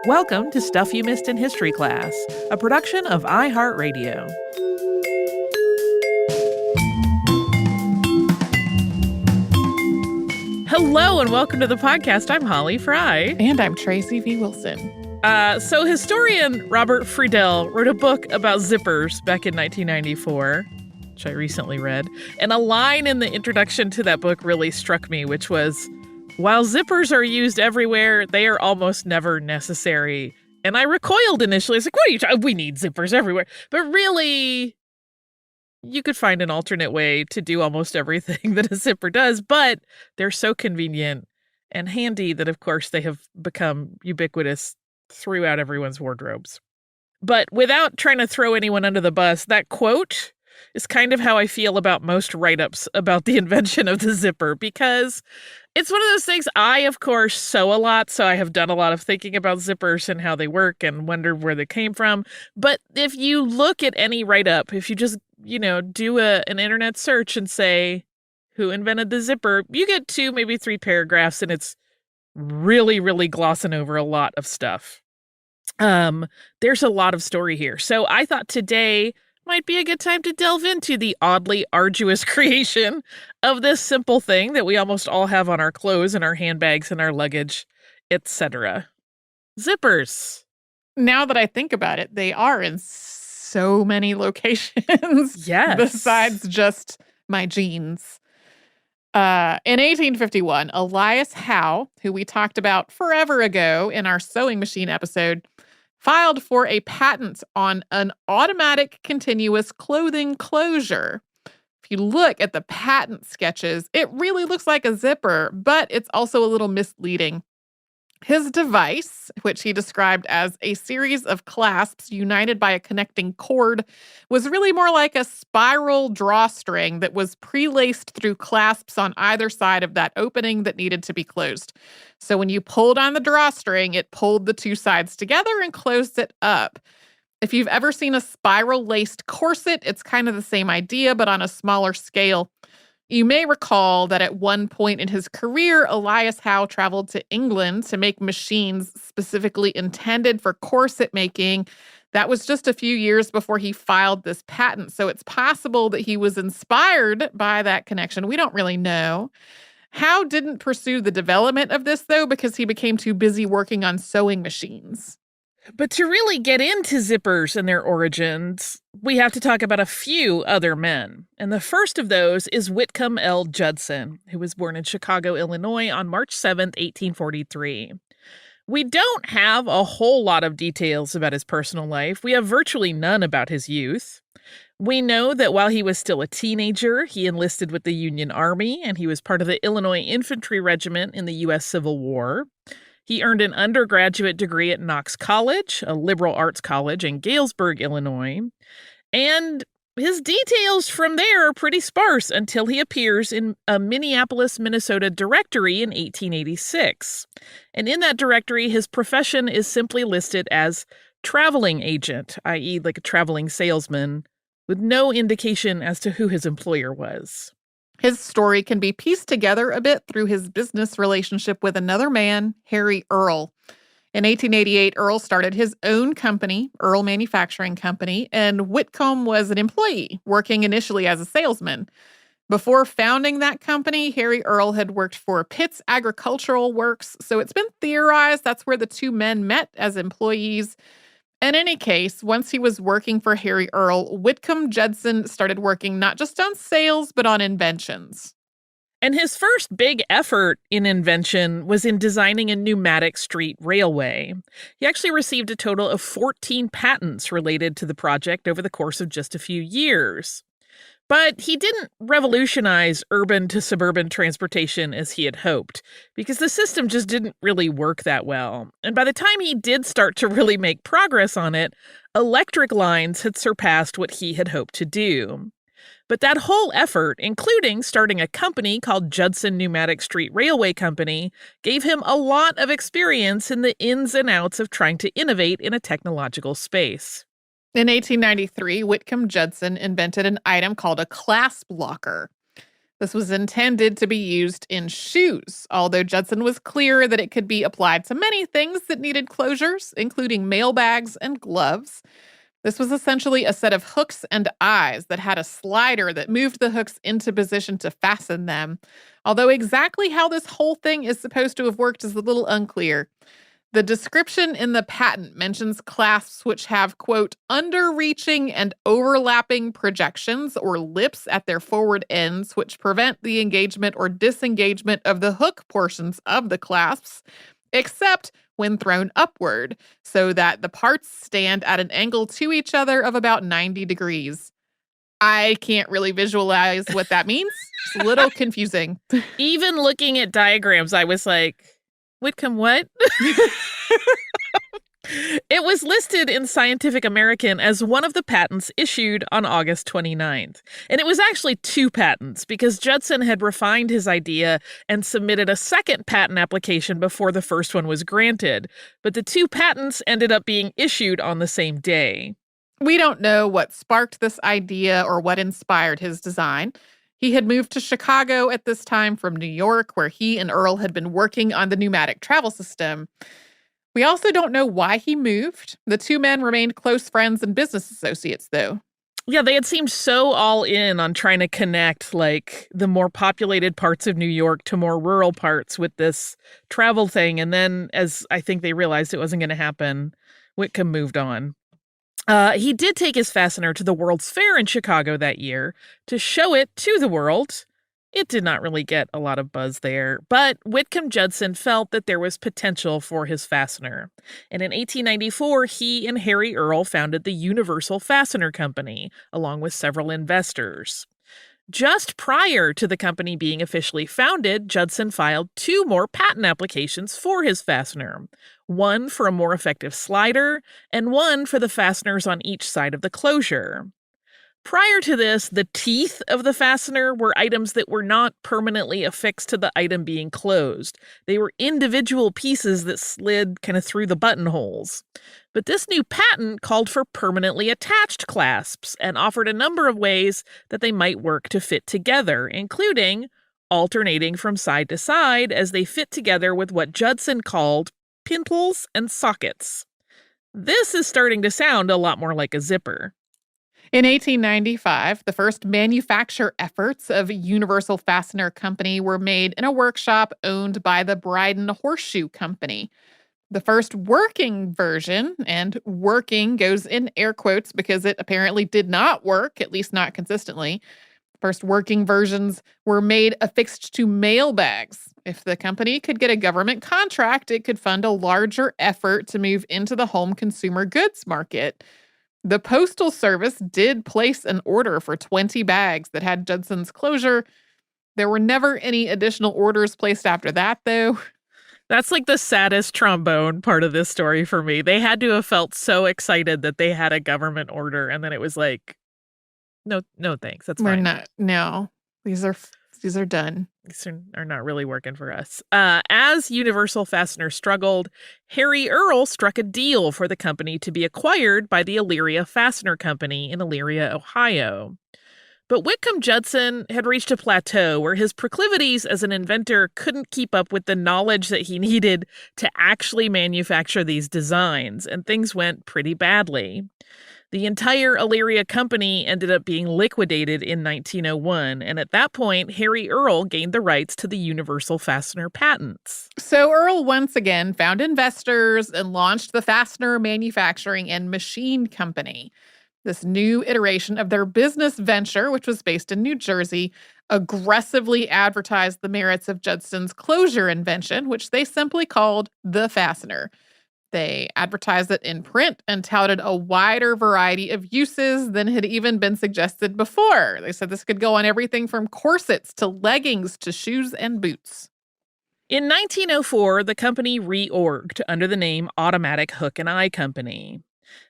Welcome to Stuff You Missed in History Class, a production of iHeartRadio. Hello and welcome to the podcast. I'm Holly Fry. And I'm Tracy V. Wilson. So historian Robert Friedel wrote a book about zippers back in 1994, which I recently read. And a line in the introduction to that book really struck me, which was, "While zippers are used everywhere, they are almost never necessary." And I recoiled initially. I was like, what are you talking? We need zippers everywhere. But really, you could find an alternate way to do almost everything that a zipper does, but they're so convenient and handy that, of course, they have become ubiquitous throughout everyone's wardrobes. But without trying to throw anyone under the bus, that quote is kind of how I feel about most write-ups about the invention of the zipper, because it's one of those things. I, of course, sew a lot, so I have done a lot of thinking about zippers and how they work and wondered where they came from. But if you look at any write-up, if you just, do an internet search and say, who invented the zipper, you get 2, maybe 3 paragraphs, and it's really, really glossing over a lot of stuff. There's a lot of story here. So I thought today might be a good time to delve into the oddly arduous creation of this simple thing that we almost all have on our clothes and our handbags and our luggage, etc. Zippers. Now that I think about it, they are in so many locations. Yes. Besides just my jeans. In 1851, Elias Howe, who we talked about forever ago in our sewing machine episode, filed for a patent on an automatic continuous clothing closure. If you look at the patent sketches, it really looks like a zipper, but it's also a little misleading. His device, which he described as a series of clasps united by a connecting cord, was really more like a spiral drawstring that was pre-laced through clasps on either side of that opening that needed to be closed. So when you pulled on the drawstring, it pulled the 2 sides together and closed it up. If you've ever seen a spiral-laced corset, it's kind of the same idea, but on a smaller scale. You may recall that at one point in his career, Elias Howe traveled to England to make machines specifically intended for corset making. That was just a few years before he filed this patent, so it's possible that he was inspired by that connection. We don't really know. Howe didn't pursue the development of this, though, because he became too busy working on sewing machines. But to really get into zippers and their origins, we have to talk about a few other men. And the first of those is Whitcomb L. Judson, who was born in Chicago, Illinois on March 7th, 1843. We don't have a whole lot of details about his personal life. We have virtually none about his youth. We know that while he was still a teenager, he enlisted with the Union Army, and he was part of the Illinois Infantry Regiment in the U.S. Civil War. He earned an undergraduate degree at Knox College, a liberal arts college in Galesburg, Illinois. And his details from there are pretty sparse until he appears in a Minneapolis, Minnesota directory in 1886. And in that directory, his profession is simply listed as traveling agent, i.e. like a traveling salesman, with no indication as to who his employer was. His story can be pieced together a bit through his business relationship with another man, Harry Earl. In 1888, Earl started his own company, Earl Manufacturing Company, and Whitcomb was an employee, working initially as a salesman. Before founding that company, Harry Earl had worked for Pitt's Agricultural Works, so it's been theorized that's where the 2 men met as employees. In any case, once he was working for Harry Earl, Whitcomb Judson started working not just on sales, but on inventions. And his first big effort in invention was in designing a pneumatic street railway. He actually received a total of 14 patents related to the project over the course of just a few years. But he didn't revolutionize urban to suburban transportation as he had hoped, because the system just didn't really work that well. And by the time he did start to really make progress on it, electric lines had surpassed what he had hoped to do. But that whole effort, including starting a company called Judson Pneumatic Street Railway Company, gave him a lot of experience in the ins and outs of trying to innovate in a technological space. In 1893, Whitcomb Judson invented an item called a clasp locker. This was intended to be used in shoes, although Judson was clear that it could be applied to many things that needed closures, including mailbags and gloves. This was essentially a set of hooks and eyes that had a slider that moved the hooks into position to fasten them. Although exactly how this whole thing is supposed to have worked is a little unclear. The description in the patent mentions clasps which have, quote, underreaching and overlapping projections or lips at their forward ends, which prevent the engagement or disengagement of the hook portions of the clasps, except when thrown upward, so that the parts stand at an angle to each other of about 90 degrees. I can't really visualize what that means. It's a little confusing. Even looking at diagrams, I was like, Whitcomb, what? It was listed in Scientific American as one of the patents issued on August 29th. And it was actually 2 patents because Judson had refined his idea and submitted a second patent application before the first one was granted. But the 2 patents ended up being issued on the same day. We don't know what sparked this idea or what inspired his design. He had moved to Chicago at this time from New York, where he and Earl had been working on the pneumatic travel system. We also don't know why he moved. The 2 men remained close friends and business associates, though. Yeah, they had seemed so all in on trying to connect, like, the more populated parts of New York to more rural parts with this travel thing. And then, as I think they realized it wasn't going to happen, Whitcomb moved on. He did take his fastener to the World's Fair in Chicago that year to show it to the world. It did not really get a lot of buzz there, but Whitcomb Judson felt that there was potential for his fastener. And in 1894, he and Harry Earl founded the Universal Fastener Company, along with several investors. Just prior to the company being officially founded, Judson filed 2 more patent applications for his fastener, one for a more effective slider and one for the fasteners on each side of the closure. Prior to this, the teeth of the fastener were items that were not permanently affixed to the item being closed. They were individual pieces that slid kind of through the buttonholes. But this new patent called for permanently attached clasps and offered a number of ways that they might work to fit together, including alternating from side to side as they fit together with what Judson called pintles and sockets. This is starting to sound a lot more like a zipper. In 1895, the first manufacture efforts of Universal Fastener Company were made in a workshop owned by the Bryden Horseshoe Company. The first working version, and working goes in air quotes because it apparently did not work, at least not consistently. First working versions were made affixed to mail bags. If the company could get a government contract, it could fund a larger effort to move into the home consumer goods market. The Postal Service did place an order for 20 bags that had Judson's closure. There were never any additional orders placed after that, though. That's like the saddest trombone part of this story for me. They had to have felt so excited that they had a government order, and then it was like, no, thanks. That's fine. We're not. No, these are done. These are not really working for us. As Universal Fastener struggled, Harry Earl struck a deal for the company to be acquired by the Elyria Fastener Company in Elyria, Ohio. But Whitcomb Judson had reached a plateau where his proclivities as an inventor couldn't keep up with the knowledge that he needed to actually manufacture these designs, and things went pretty badly. The entire Elyria company ended up being liquidated in 1901, and at that point, Harry Earl gained the rights to the Universal Fastener patents. So Earl once again found investors and launched the Fastener Manufacturing and Machine Company. This new iteration of their business venture, which was based in New Jersey, aggressively advertised the merits of Judson's closure invention, which they simply called the fastener. They advertised it in print and touted a wider variety of uses than had even been suggested before. They said this could go on everything from corsets to leggings to shoes and boots. In 1904, the company reorged under the name Automatic Hook and Eye Company.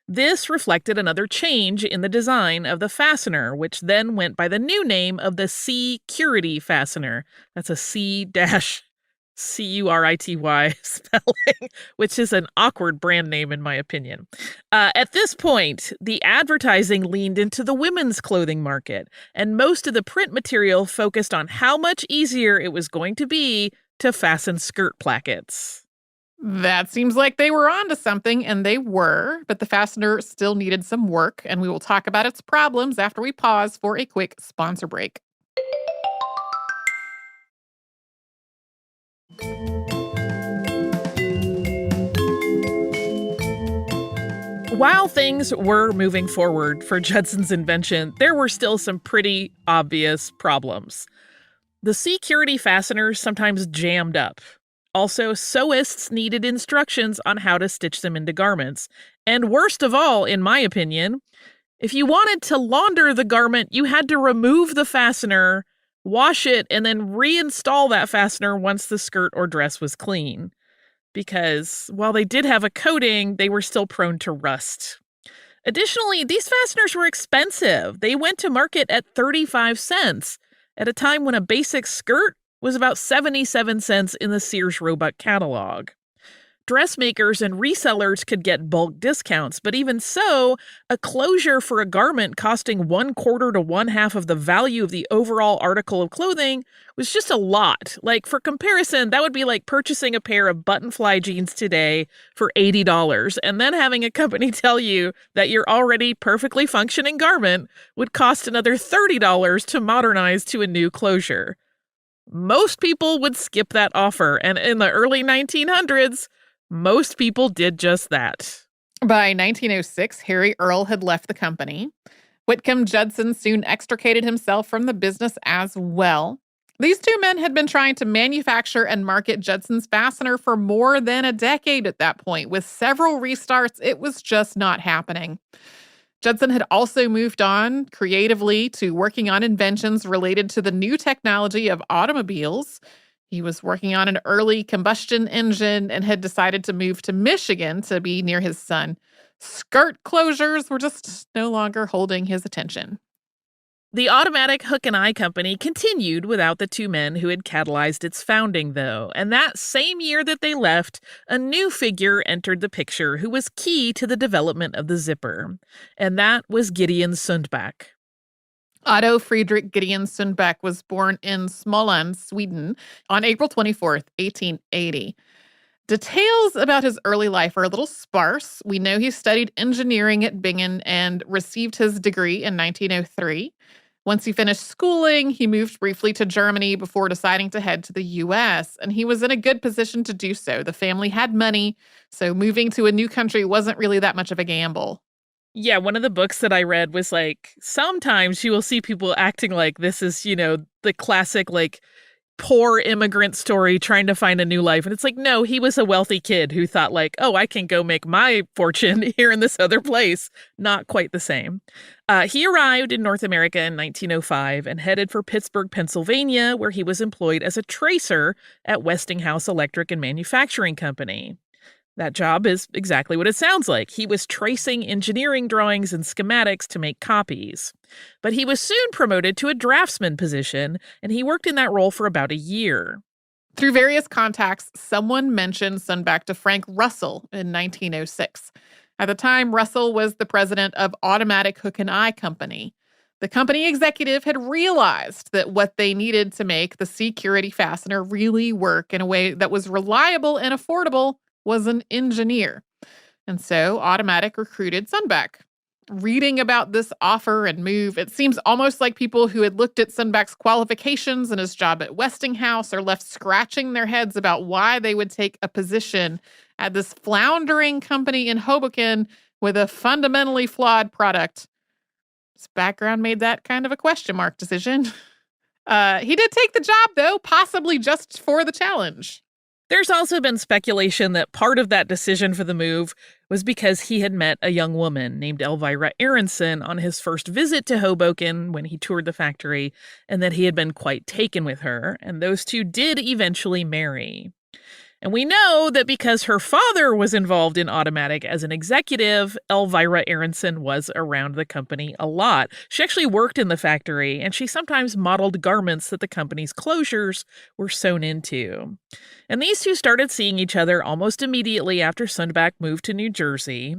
This reflected another change in the design of the fastener, which then went by the new name of the C-Curity fastener. That's a C-Curity Curity spelling, which is an awkward brand name in my opinion. At this point, the advertising leaned into the women's clothing market, and most of the print material focused on how much easier it was going to be to fasten skirt plackets. That seems like they were onto something, and they were, but the fastener still needed some work, and we will talk about its problems after we pause for a quick sponsor break. While things were moving forward for Judson's invention, there were still some pretty obvious problems. The security fasteners sometimes jammed up. Also, sewists needed instructions on how to stitch them into garments. And worst of all, in my opinion, if you wanted to launder the garment, you had to remove the fastener, wash it, and then reinstall that fastener once the skirt or dress was clean. Because while they did have a coating, they were still prone to rust. Additionally, these fasteners were expensive. They went to market at 35 cents at a time when a basic skirt was about 77 cents in the Sears Roebuck catalog. Dressmakers and resellers could get bulk discounts, but even so, a closure for a garment costing 1/4 to 1/2 of the value of the overall article of clothing was just a lot. Like, for comparison, that would be like purchasing a pair of button-fly jeans today for $80, and then having a company tell you that your already perfectly functioning garment would cost another $30 to modernize to a new closure. Most people would skip that offer, and in the early 1900s, most people did just that. By 1906, Harry Earl had left the company. Whitcomb Judson soon extricated himself from the business as well. These two men had been trying to manufacture and market Judson's fastener for more than a decade at that point. With several restarts, it was just not happening. Judson had also moved on creatively to working on inventions related to the new technology of automobiles. He was working on an early combustion engine and had decided to move to Michigan to be near his son. Skirt closures were just no longer holding his attention. The automatic hook and eye company continued without the two men who had catalyzed its founding, though, and that same year that they left, a new figure entered the picture who was key to the development of the zipper, and that was Gideon Sundback. Otto Friedrich Gideon Sundback was born in Småland, Sweden, on April 24th, 1880. Details about his early life are a little sparse. We know he studied engineering at Bingen and received his degree in 1903. Once he finished schooling, he moved briefly to Germany before deciding to head to the U.S., and he was in a good position to do so. The family had money, so moving to a new country wasn't really that much of a gamble. Yeah, one of the books that I read was like, sometimes you will see people acting like this is, the classic, like, poor immigrant story trying to find a new life. And it's like, no, he was a wealthy kid who thought like, oh, I can go make my fortune here in this other place. Not quite the same. He arrived in North America in 1905 and headed for Pittsburgh, Pennsylvania, where he was employed as a tracer at Westinghouse Electric and Manufacturing Company. That job is exactly what it sounds like. He was tracing engineering drawings and schematics to make copies. But he was soon promoted to a draftsman position, and he worked in that role for about a year. Through various contacts, someone mentioned Sundback to Frank Russell in 1906. At the time, Russell was the president of Automatic Hook and Eye Company. The company executive had realized that what they needed to make the security fastener really work in a way that was reliable and affordable was an engineer. And so Automatic recruited Sundback. Reading about this offer and move, it seems almost like people who had looked at Sundback's qualifications and his job at Westinghouse are left scratching their heads about why they would take a position at this floundering company in Hoboken with a fundamentally flawed product. His background made that kind of a question mark decision. He did take the job, though, possibly just for the challenge. There's also been speculation that part of that decision for the move was because he had met a young woman named Elvira Aronson on his first visit to Hoboken when he toured the factory, and that he had been quite taken with her, and those two did eventually marry. And we know that because her father was involved in Automatic as an executive, Elvira Aronson was around the company a lot. She actually worked in the factory, and she sometimes modeled garments that the company's closures were sewn into. And these two started seeing each other almost immediately after Sundback moved to New Jersey.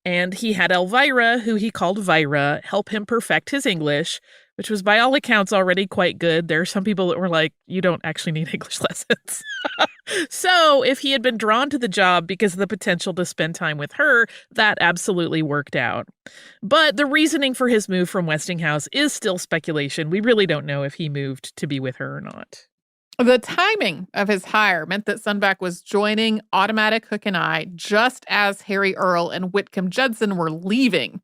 And he had Elvira, who he called Vira, help him perfect his English, which was by all accounts already quite good. There are some people that were like, you don't actually need English lessons. So if he had been drawn to the job because of the potential to spend time with her, that absolutely worked out. But the reasoning for his move from Westinghouse is still speculation. We really don't know if he moved to be with her or not. The timing of his hire meant that Sundback was joining Automatic Hook and Eye just as Harry Earl and Whitcomb Judson were leaving.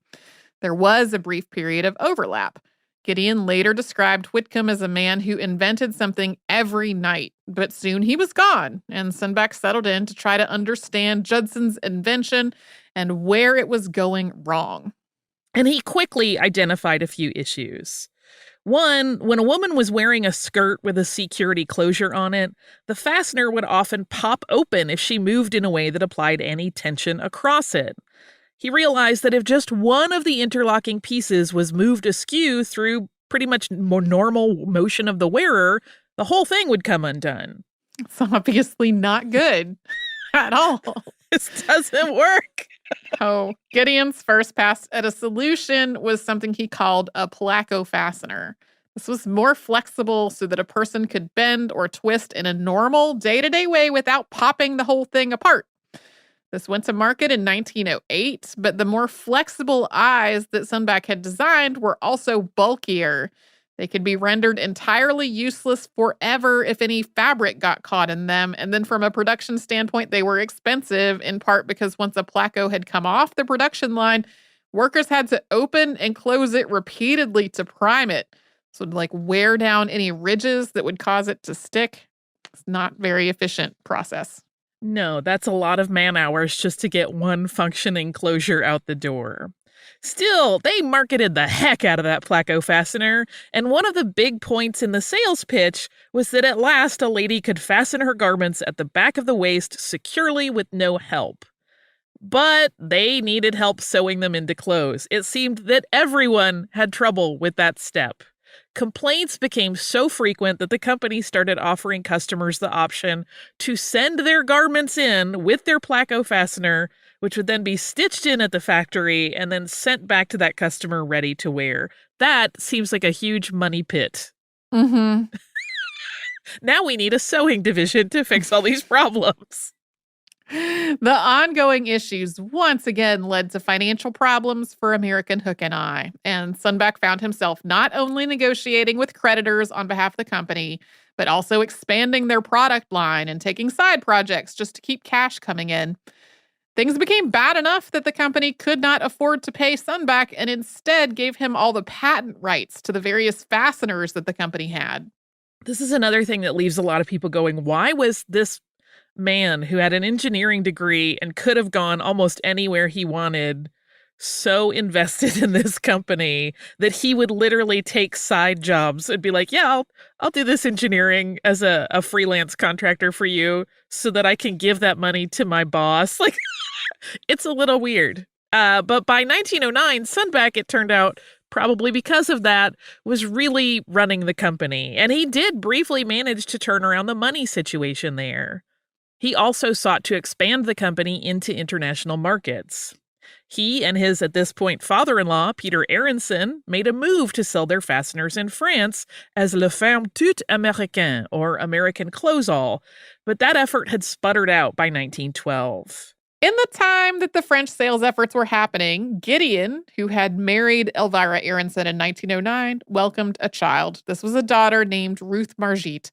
There was a brief period of overlap. Gideon later described Whitcomb as a man who invented something every night, but soon he was gone, and Sundback settled in to try to understand Judson's invention and where it was going wrong. And he quickly identified a few issues. One, when a woman was wearing a skirt with a security closure on it, the fastener would often pop open if she moved in a way that applied any tension across it. He realized that if just one of the interlocking pieces was moved askew through pretty much more normal motion of the wearer, the whole thing would come undone. It's obviously not good at all. This doesn't work. Oh, Gideon's first pass at a solution was something he called a placo fastener. This was more flexible so that a person could bend or twist in a normal day-to-day way without popping the whole thing apart. This went to market in 1908, but the more flexible eyes that Sundback had designed were also bulkier. They could be rendered entirely useless forever if any fabric got caught in them. And then from a production standpoint, they were expensive, in part because once a placo had come off the production line, workers had to open and close it repeatedly to prime it. So it'd like wear down any ridges that would cause it to stick. It's not a very efficient process. No, that's a lot of man hours just to get one functioning closure out the door. Still, they marketed the heck out of that placo fastener, and one of the big points in the sales pitch was that at last a lady could fasten her garments at the back of the waist securely with no help. But they needed help sewing them into clothes. It seemed that everyone had trouble with that step. Complaints became so frequent that the company started offering customers the option to send their garments in with their placo fastener, which would then be stitched in at the factory and then sent back to that customer ready to wear. That seems like a huge money pit. Mm-hmm. Now we need a sewing division to fix all these problems. The ongoing issues once again led to financial problems for American Hook and Eye, and Sundback found himself not only negotiating with creditors on behalf of the company, but also expanding their product line and taking side projects just to keep cash coming in. Things became bad enough that the company could not afford to pay Sundback and instead gave him all the patent rights to the various fasteners that the company had. This is another thing that leaves a lot of people going, why was this man who had an engineering degree and could have gone almost anywhere he wanted so invested in this company that he would literally take side jobs and be like, yeah, I'll do this engineering as a freelance contractor for you so that I can give that money to my boss. Like, it's a little weird. But by 1909, Sundback, it turned out, probably because of that, was really running the company. And he did briefly manage to turn around the money situation there. He also sought to expand the company into international markets. He and his, at this point, father-in-law, Peter Aronson, made a move to sell their fasteners in France as Le Ferme Tout Américain, or American Close-All, but that effort had sputtered out by 1912. In the time that the French sales efforts were happening, Gideon, who had married Elvira Aronson in 1909, welcomed a child. This was a daughter named Ruth Margit.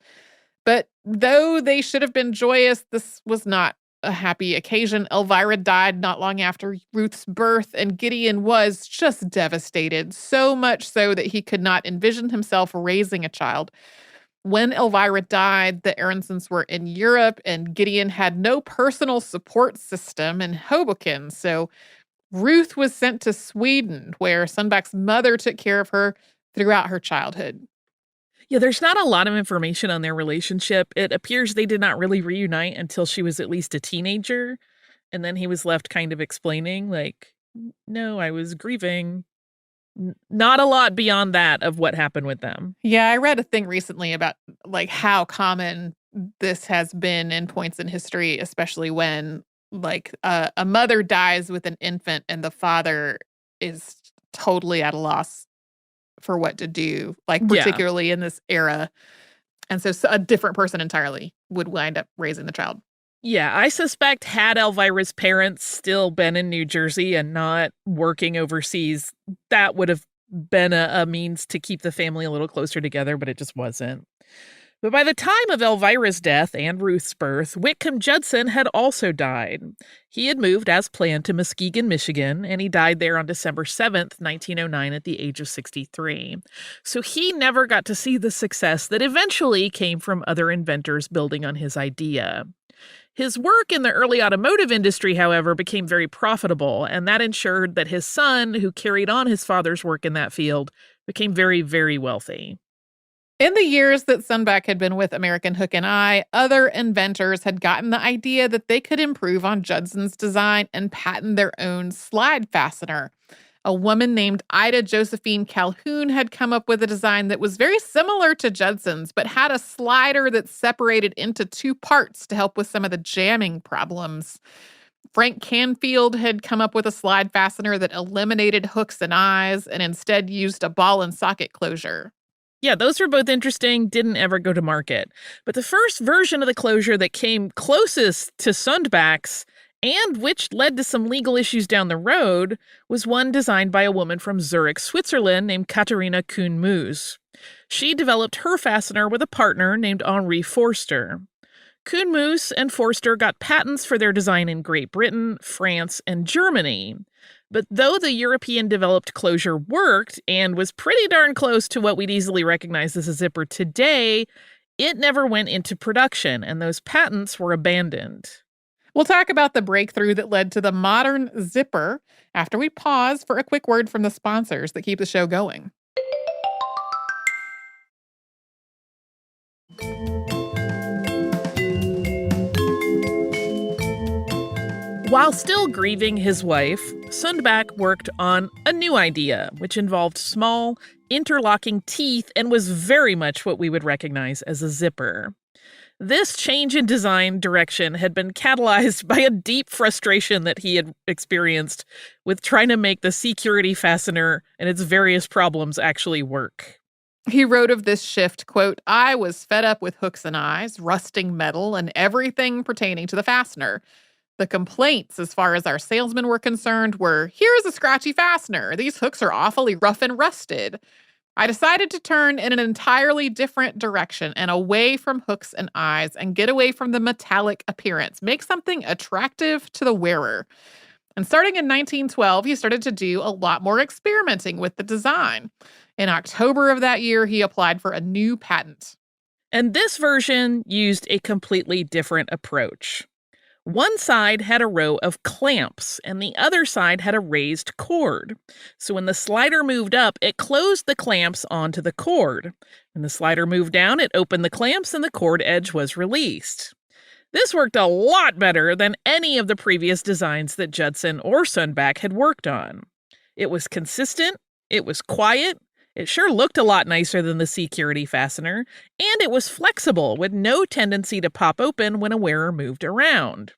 But though they should have been joyous, this was not a happy occasion. Elvira died not long after Ruth's birth, and Gideon was just devastated, so much so that he could not envision himself raising a child. When Elvira died, the Aronsons were in Europe, and Gideon had no personal support system in Hoboken, so Ruth was sent to Sweden, where Sundback's mother took care of her throughout her childhood. Yeah, there's not a lot of information on their relationship. It appears they did not really reunite until she was at least a teenager. And then he was left kind of explaining, like, no, I was grieving. Not a lot beyond that of what happened with them. Yeah, I read a thing recently about like how common this has been in points in history, especially when like a mother dies with an infant and the father is totally at a loss for what to do, like Yeah. particularly in this era. And so a different person entirely would wind up raising the child. Yeah, I suspect had Elvira's parents still been in New Jersey and not working overseas, that would have been a means to keep the family a little closer together, but it just wasn't. But by the time of Elvira's death and Ruth's birth, Whitcomb Judson had also died. He had moved as planned to Muskegon, Michigan, and he died there on December 7th, 1909, at the age of 63. So he never got to see the success that eventually came from other inventors building on his idea. His work in the early automotive industry, however, became very profitable, and that ensured that his son, who carried on his father's work in that field, became very, very wealthy. In the years that Sunback had been with American Hook and Eye, other inventors had gotten the idea that they could improve on Judson's design and patent their own slide fastener. A woman named Ida Josephine Calhoun had come up with a design that was very similar to Judson's, but had a slider that separated into two parts to help with some of the jamming problems. Frank Canfield had come up with a slide fastener that eliminated hooks and eyes and instead used a ball and socket closure. Yeah, those were both interesting, didn't ever go to market. But the first version of the closure that came closest to Sundback's, and which led to some legal issues down the road, was one designed by a woman from Zurich, Switzerland named Katharina Kuhn-Moos. She developed her fastener with a partner named Henri Forster. Kuhn-Moos and Forster got patents for their design in Great Britain, France, and Germany. But though the European-developed closure worked and was pretty darn close to what we'd easily recognize as a zipper today, it never went into production, and those patents were abandoned. We'll talk about the breakthrough that led to the modern zipper after we pause for a quick word from the sponsors that keep the show going. While still grieving his wife, Sundback worked on a new idea, which involved small, interlocking teeth and was very much what we would recognize as a zipper. This change in design direction had been catalyzed by a deep frustration that he had experienced with trying to make the security fastener and its various problems actually work. He wrote of this shift, quote, "I was fed up with hooks and eyes, rusting metal, and everything pertaining to the fastener. The complaints, as far as our salesmen were concerned, were, here's a scratchy fastener. These hooks are awfully rough and rusted. I decided to turn in an entirely different direction and away from hooks and eyes and get away from the metallic appearance, make something attractive to the wearer." And starting in 1912, he started to do a lot more experimenting with the design. In October of that year, he applied for a new patent. And this version used a completely different approach. One side had a row of clamps, and the other side had a raised cord. So when the slider moved up, it closed the clamps onto the cord. When the slider moved down, it opened the clamps and the cord edge was released. This worked a lot better than any of the previous designs that Judson or Sundback had worked on. It was consistent, it was quiet, it sure looked a lot nicer than the security fastener, and it was flexible with no tendency to pop open when a wearer moved around.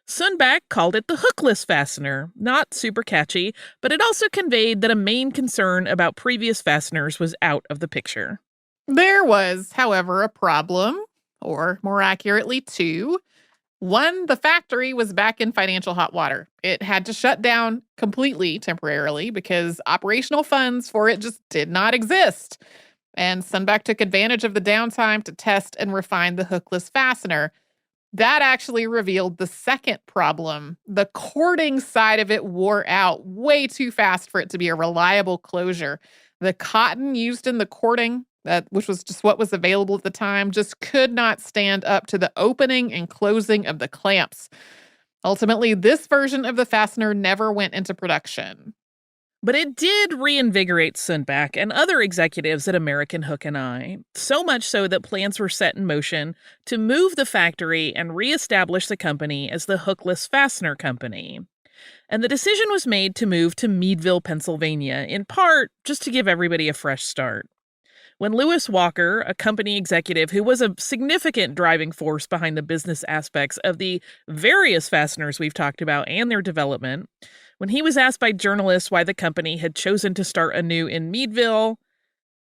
Sundback called it the hookless fastener, not super catchy, but it also conveyed that a main concern about previous fasteners was out of the picture. There was, however, a problem, or more accurately, two. One, the factory was back in financial hot water. It had to shut down completely temporarily because operational funds for it just did not exist. And Sundback took advantage of the downtime to test and refine the hookless fastener. That actually revealed the second problem. The cording side of it wore out way too fast for it to be a reliable closure. The cotton used in the cording, which was just what was available at the time, just could not stand up to the opening and closing of the clamps. Ultimately, this version of the fastener never went into production. But it did reinvigorate Sundback and other executives at American Hook and Eye, so much so that plans were set in motion to move the factory and reestablish the company as the Hookless Fastener Company. And the decision was made to move to Meadville, Pennsylvania, in part just to give everybody a fresh start. When Lewis Walker, a company executive who was a significant driving force behind the business aspects of the various fasteners we've talked about and their development, when he was asked by journalists why the company had chosen to start anew in Meadville,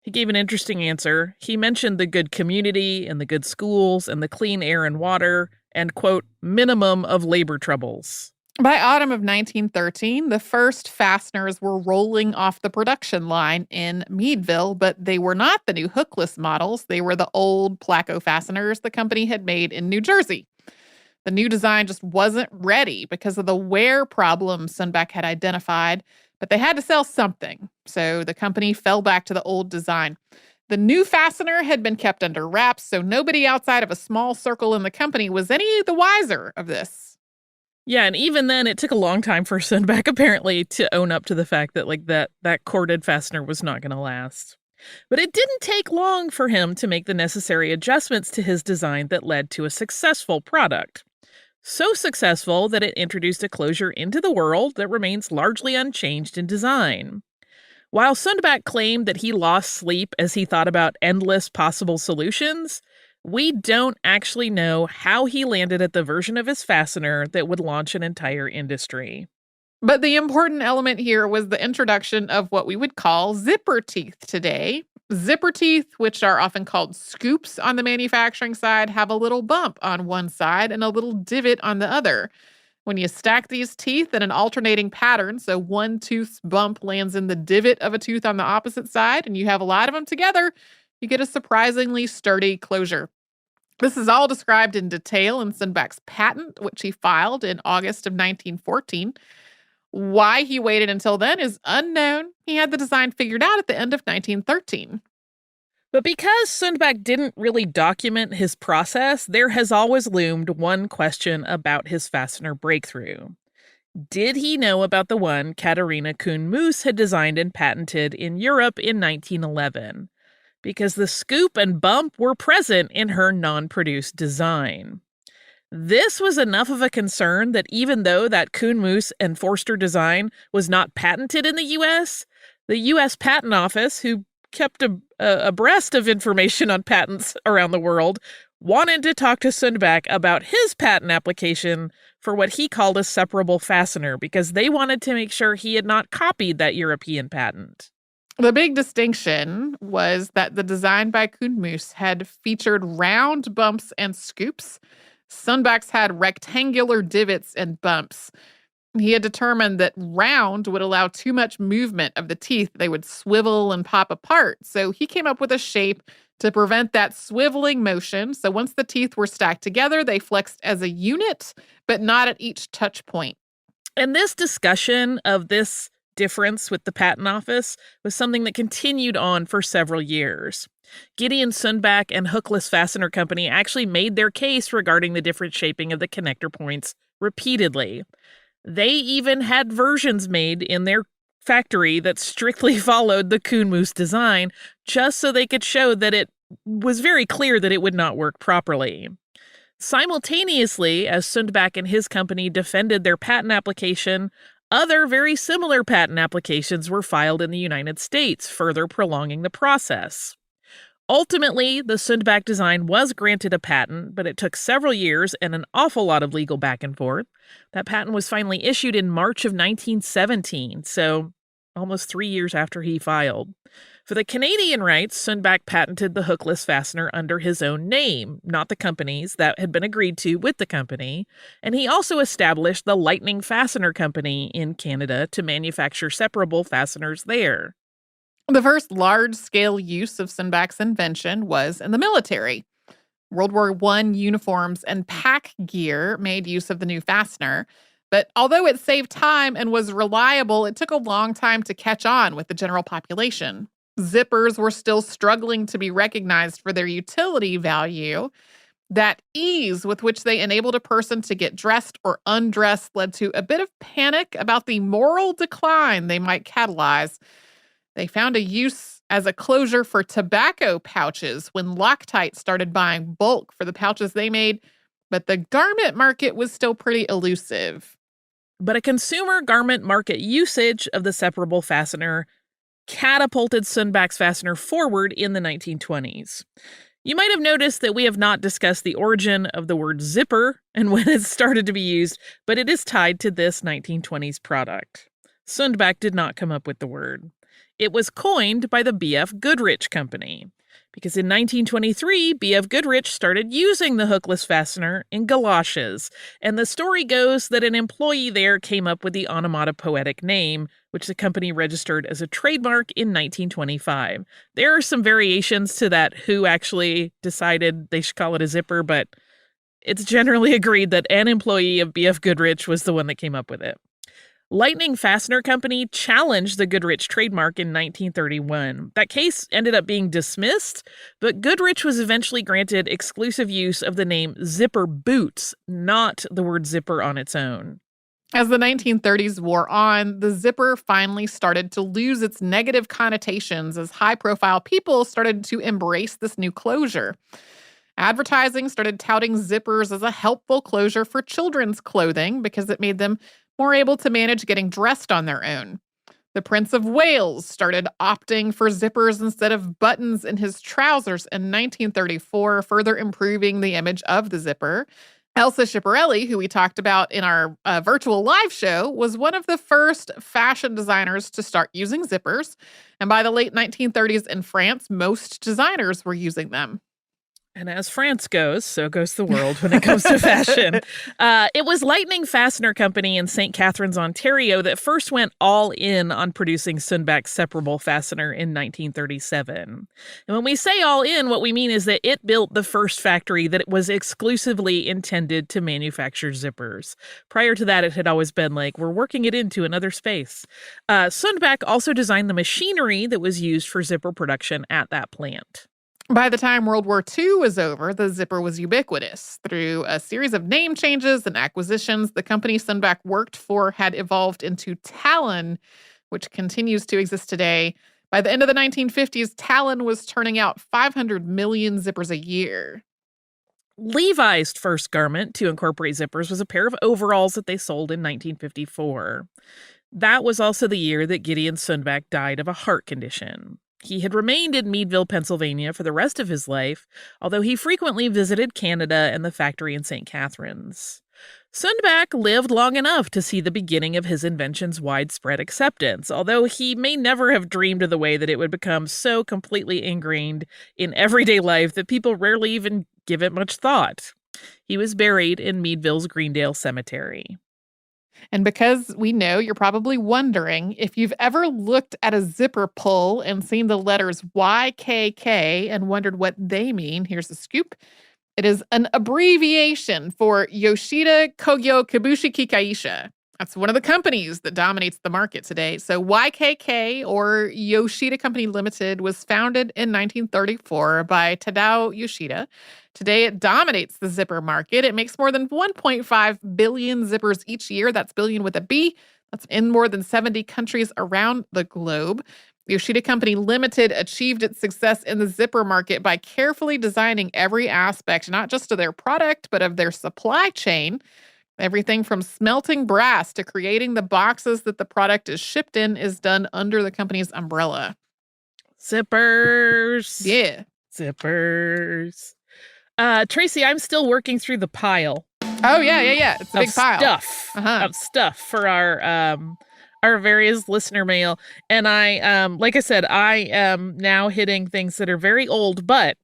he gave an interesting answer. He mentioned the good community and the good schools and the clean air and water and, quote, minimum of labor troubles. By autumn of 1913, the first fasteners were rolling off the production line in Meadville, but they were not the new hookless models. They were the old Placo fasteners the company had made in New Jersey. The new design just wasn't ready because of the wear problem Sundback had identified, but they had to sell something, so the company fell back to the old design. The new fastener had been kept under wraps, so nobody outside of a small circle in the company was any the wiser of this. Yeah, and even then, it took a long time for Sundback apparently to own up to the fact that that corded fastener was not going to last. But it didn't take long for him to make the necessary adjustments to his design that led to a successful product. So successful that it introduced a closure into the world that remains largely unchanged in design. While Sundback claimed that he lost sleep as he thought about endless possible solutions, we don't actually know how he landed at the version of his fastener that would launch an entire industry. But the important element here was the introduction of what we would call zipper teeth today. Zipper teeth, which are often called scoops on the manufacturing side, have a little bump on one side and a little divot on the other. When you stack these teeth in an alternating pattern, so one tooth's bump lands in the divot of a tooth on the opposite side, and you have a lot of them together, you get a surprisingly sturdy closure. This is all described in detail in Sundback's patent, which he filed in August of 1914. Why he waited until then is unknown. He had the design figured out at the end of 1913. But because Sundback didn't really document his process, there has always loomed one question about his fastener breakthrough. Did he know about the one Katharina Kuhn-Moos had designed and patented in Europe in 1911? Because the scoop and bump were present in her non-produced design. This was enough of a concern that even though that Kuhn-Moos and Forster design was not patented in the the U.S. Patent Office, who kept abreast of information on patents around the world, wanted to talk to Sundback about his patent application for what he called a separable fastener because they wanted to make sure he had not copied that European patent. The big distinction was that the design by Kuhn-Moos had featured round bumps and scoops. Sundback's had rectangular divots and bumps. He had determined that round would allow too much movement of the teeth. They would swivel and pop apart. So he came up with a shape to prevent that swiveling motion. So once the teeth were stacked together, they flexed as a unit, but not at each touch point. And this discussion of this difference with the patent office was something that continued on for several years. Gideon Sundback and Hookless Fastener Company actually made their case regarding the different shaping of the connector points repeatedly. They even had versions made in their factory that strictly followed the Kuhn-Moos design, just so they could show that it was very clear that it would not work properly. Simultaneously, as Sundback and his company defended their patent application, other very similar patent applications were filed in the United States, further prolonging the process. Ultimately, the Sundback design was granted a patent, but it took several years and an awful lot of legal back and forth. That patent was finally issued in March of 1917, so almost 3 years after he filed. For the Canadian rights, Sundback patented the hookless fastener under his own name, not the company's that had been agreed to with the company, and he also established the Lightning Fastener Company in Canada to manufacture separable fasteners there. The first large-scale use of Sundback's invention was in the military. World War I uniforms and pack gear made use of the new fastener, but although it saved time and was reliable, it took a long time to catch on with the general population. Zippers were still struggling to be recognized for their utility value. That ease with which they enabled a person to get dressed or undressed led to a bit of panic about the moral decline they might catalyze. They found a use as a closure for tobacco pouches when Loctite started buying bulk for the pouches they made, but the garment market was still pretty elusive. But a consumer garment market usage of the separable fastener catapulted Sundback's fastener forward in the 1920s. You might have noticed that we have not discussed the origin of the word zipper and when it started to be used, but it is tied to this 1920s product. Sundback did not come up with the word. It was coined by the B.F. Goodrich Company, because in 1923, B.F. Goodrich started using the hookless fastener in galoshes, and the story goes that an employee there came up with the onomatopoetic name, which the company registered as a trademark in 1925. There are some variations to that who actually decided they should call it a zipper, but it's generally agreed that an employee of B.F. Goodrich was the one that came up with it. Lightning Fastener Company challenged the Goodrich trademark in 1931. That case ended up being dismissed, but Goodrich was eventually granted exclusive use of the name zipper boots, not the word zipper on its own. As the 1930s wore on, the zipper finally started to lose its negative connotations as high-profile people started to embrace this new closure. Advertising started touting zippers as a helpful closure for children's clothing because it made them more able to manage getting dressed on their own. The Prince of Wales started opting for zippers instead of buttons in his trousers in 1934, further improving the image of the zipper. Elsa Schiaparelli, who we talked about in our virtual live show, was one of the first fashion designers to start using zippers. And by the late 1930s in France, most designers were using them. And as France goes, so goes the world when it comes to fashion. It was Lightning Fastener Company in St. Catharines, Ontario, that first went all in on producing Sundback's separable fastener in 1937. And when we say all in, what we mean is that it built the first factory that was exclusively intended to manufacture zippers. Prior to that, it had always been like, we're working it into another space. Sundback also designed the machinery that was used for zipper production at that plant. By the time World War II was over, the zipper was ubiquitous. Through a series of name changes and acquisitions, the company Sundback worked for had evolved into Talon, which continues to exist today. By the end of the 1950s, Talon was turning out 500 million zippers a year. Levi's first garment to incorporate zippers was a pair of overalls that they sold in 1954. That was also the year that Gideon Sundback died of a heart condition. He had remained in Meadville, Pennsylvania for the rest of his life, although he frequently visited Canada and the factory in St. Catharines. Sundback lived long enough to see the beginning of his invention's widespread acceptance, although he may never have dreamed of the way that it would become so completely ingrained in everyday life that people rarely even give it much thought. He was buried in Meadville's Greendale Cemetery. And because we know you're probably wondering if you've ever looked at a zipper pull and seen the letters YKK and wondered what they mean, here's the scoop. It is an abbreviation for Yoshida Kogyo Kibushi Kikaisha. That's one of the companies that dominates the market today. So YKK, or Yoshida Company Limited, was founded in 1934 by Tadao Yoshida. Today, it dominates the zipper market. It makes more than 1.5 billion zippers each year. That's billion with a B. That's in more than 70 countries around the globe. Yoshida Company Limited achieved its success in the zipper market by carefully designing every aspect, not just of their product, but of their supply chain. Everything from smelting brass to creating the boxes that the product is shipped in is done under the company's umbrella. Zippers. Yeah. Zippers. Tracy, I'm still working through the pile. Oh, yeah. It's a big pile. Of stuff for our various listener mail. And I, like I said, I am now hitting things that are very old, but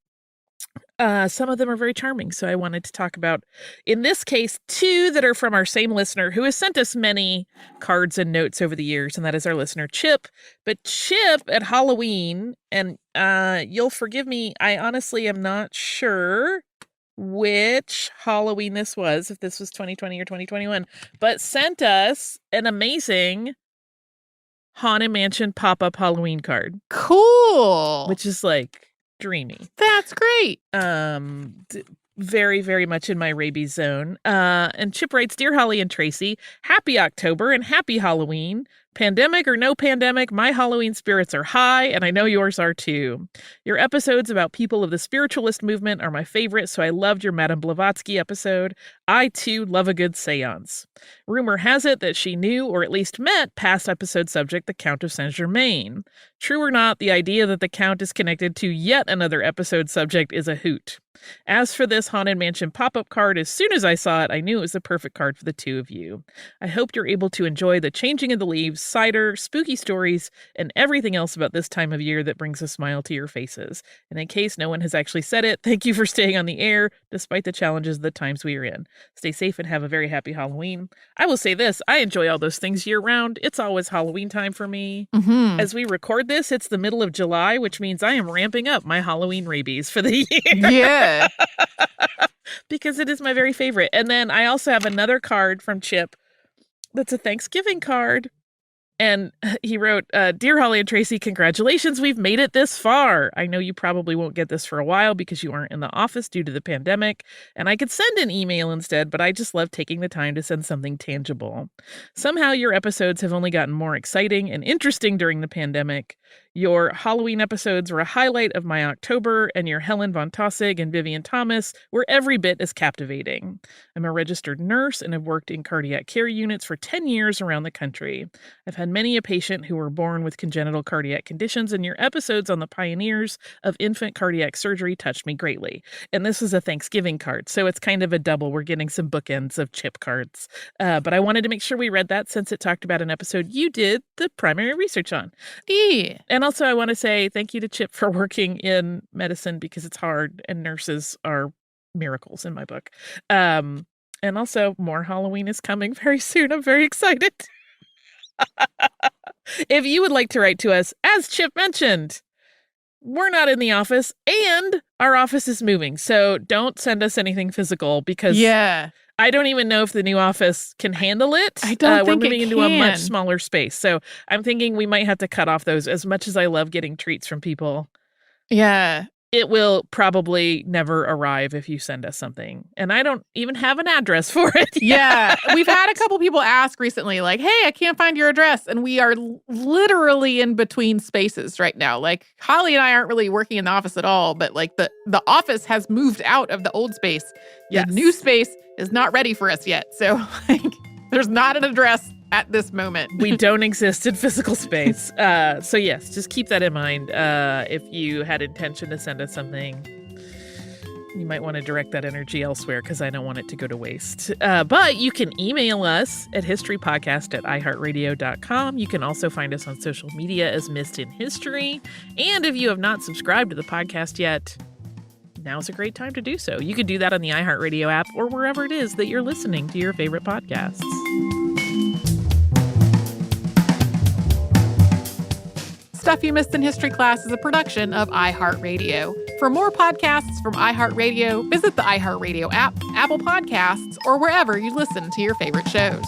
some of them are very charming. So I wanted to talk about, in this case, two that are from our same listener who has sent us many cards and notes over the years. And that is our listener, Chip. But Chip at Halloween, and you'll forgive me, I honestly am not sure which Halloween this was, if this was 2020 or 2021, but sent us an amazing Haunted Mansion pop-up Halloween card. Cool. Which is like dreamy. That's great. very, very much in my rabies zone. And Chip writes, Dear Holly and Tracy, happy October and happy Halloween. Pandemic or no pandemic, my Halloween spirits are high, and I know yours are too. Your episodes about people of the spiritualist movement are my favorite, so I loved your Madame Blavatsky episode. I, too, love a good seance. Rumor has it that she knew, or at least met, past episode subject, the Count of Saint-Germain. True or not, the idea that the Count is connected to yet another episode subject is a hoot. As for this Haunted Mansion pop-up card, as soon as I saw it, I knew it was the perfect card for the two of you. I hope you're able to enjoy the changing of the leaves, cider, spooky stories, and everything else about this time of year that brings a smile to your faces. And in case no one has actually said it, thank you for staying on the air, despite the challenges of the times we are in. Stay safe and have a very happy Halloween. I will say this, I enjoy all those things year-round. It's always Halloween time for me. Mm-hmm. As we record this, it's the middle of July, which means I am ramping up my Halloween rabies for the year. Yeah. Because it is my very favorite. And then I also have another card from Chip that's a Thanksgiving card. And he wrote, Dear Holly and Tracy, congratulations, we've made it this far. I know you probably won't get this for a while because you aren't in the office due to the pandemic, and I could send an email instead, but I just love taking the time to send something tangible. Somehow your episodes have only gotten more exciting and interesting during the pandemic. Your Halloween episodes were a highlight of my October, and your Helen von Tossig and Vivian Thomas were every bit as captivating. I'm a registered nurse and have worked in cardiac care units for 10 years around the country. I've had many a patient who were born with congenital cardiac conditions, and your episodes on the pioneers of infant cardiac surgery touched me greatly. And this is a Thanksgiving card, so it's kind of a double. We're getting some bookends of Chip cards. But I wanted to make sure we read that since it talked about an episode you did the primary research on. Yeah. And also I want to say thank you to Chip for working in medicine because it's hard and nurses are miracles in my book. And also more Halloween is coming very soon. I'm very excited. If you would like to write to us, as Chip mentioned, we're not in the office and our office is moving. So don't send us anything physical because I don't even know if the new office can handle it. I don't think we're moving it into a much can. smaller space. So I'm thinking we might have to cut off those. As much as I love getting treats from people, Yeah. it will probably never arrive if you send us something. And I don't even have an address for it. Yeah. We've had a couple people ask recently, like, hey, I can't find your address. And we are literally in between spaces right now. Like, Holly and I aren't really working in the office at all, but like the office has moved out of the old space. Yes. The new space is not ready for us yet. So like, there's not an address at this moment. We don't exist in physical space. So yes, just keep that in mind. If you had intention to send us something, you might want to direct that energy elsewhere because I don't want it to go to waste. But you can email us at historypodcast@iheartradio.com. You can also find us on social media as Missed in History. And if you have not subscribed to the podcast yet, now's a great time to do so. You can do that on the iHeartRadio app or wherever it is that you're listening to your favorite podcasts. Stuff You Missed in History Class is a production of iHeartRadio. For more podcasts from iHeartRadio, visit the iHeartRadio app, Apple Podcasts, or wherever you listen to your favorite shows.